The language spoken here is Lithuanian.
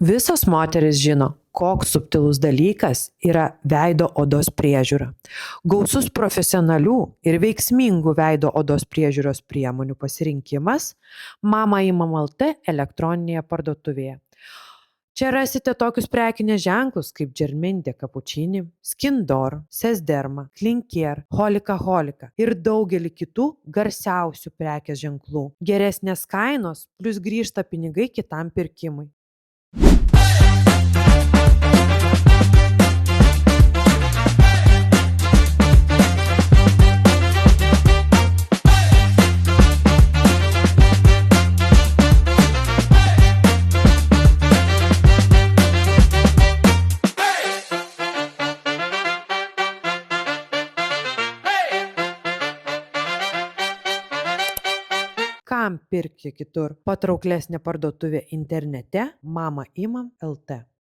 Visos moterys žino, koks subtilus dalykas yra veido odos priežiūra. Gausus profesionalių ir veiksmingų veido odos priežiūros priemonių pasirinkimas Mama Imam LT elektroninėje parduotuvėje. Čia rasite tokius prekinės ženklus kaip Germinde Cappuccini, Skindor, Sesderma, Clinicare, Holika Holika ir daugelį kitų garsiausių prekės ženklų. Geresnės kainos plus grįžta pinigai kitam pirkimui. Kam pirkti kitur? Patrauklesnė parduotuvė internete Mama Imam LT.